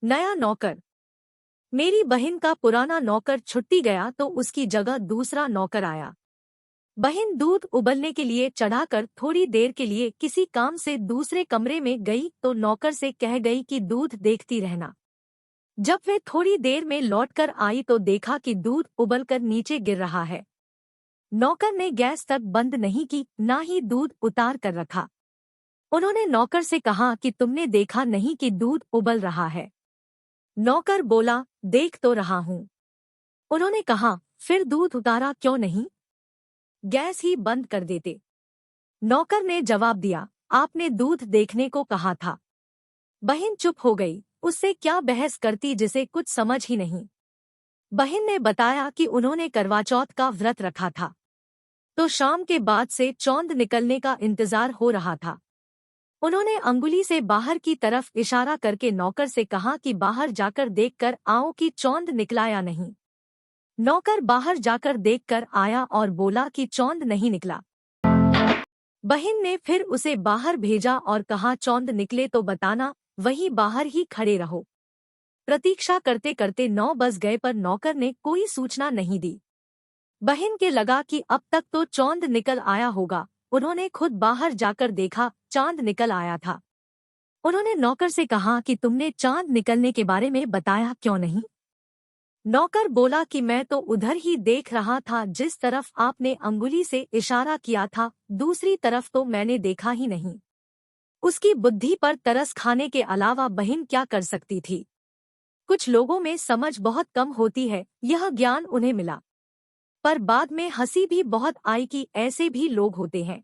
नया नौकर। मेरी बहन का पुराना नौकर छुट्टी गया तो उसकी जगह दूसरा नौकर आया। बहन दूध उबलने के लिए चढ़ाकर थोड़ी देर के लिए किसी काम से दूसरे कमरे में गई तो नौकर से कह गई कि दूध देखती रहना। जब वे थोड़ी देर में लौटकर आई तो देखा कि दूध उबलकर नीचे गिर रहा है। नौकर ने गैस तक बंद नहीं की, ना ही दूध उतार कर रखा। उन्होंने नौकर से कहा कि तुमने देखा नहीं कि दूध उबल रहा है? नौकर बोला, देख तो रहा हूँ। उन्होंने कहा, फिर दूध उतारा क्यों नहीं? गैस ही बंद कर देते। नौकर ने जवाब दिया, आपने दूध देखने को कहा था। बहन चुप हो गई, उससे क्या बहस करती जिसे कुछ समझ ही नहीं। बहन ने बताया कि उन्होंने करवाचौथ का व्रत रखा था, तो शाम के बाद से चौंद निकलने का इंतजार हो रहा था। उन्होंने अंगुली से बाहर की तरफ इशारा करके नौकर से कहा कि बाहर जाकर देखकर आओ कि चौंद निकला या नहीं। नौकर बाहर जाकर देखकर आया और बोला कि चौंद नहीं निकला। बहन ने फिर उसे बाहर भेजा और कहा चौंद निकले तो बताना, वहीं बाहर ही खड़े रहो। प्रतीक्षा करते करते 9 बज गए पर नौकर ने कोई सूचना नहीं दी। बहन के लगा कि अब तक तो चौंद निकल आया होगा। उन्होंने खुद बाहर जाकर देखा, चांद निकल आया था। उन्होंने नौकर से कहा कि तुमने चांद निकलने के बारे में बताया क्यों नहीं? नौकर बोला कि मैं तो उधर ही देख रहा था जिस तरफ आपने अंगुली से इशारा किया था, दूसरी तरफ तो मैंने देखा ही नहीं। उसकी बुद्धि पर तरस खाने के अलावा बहन क्या कर सकती थी? कुछ लोगों में समझ बहुत कम होती है, यह ज्ञान उन्हें मिला। पर बाद में हंसी भी बहुत आई कि ऐसे भी लोग होते हैं।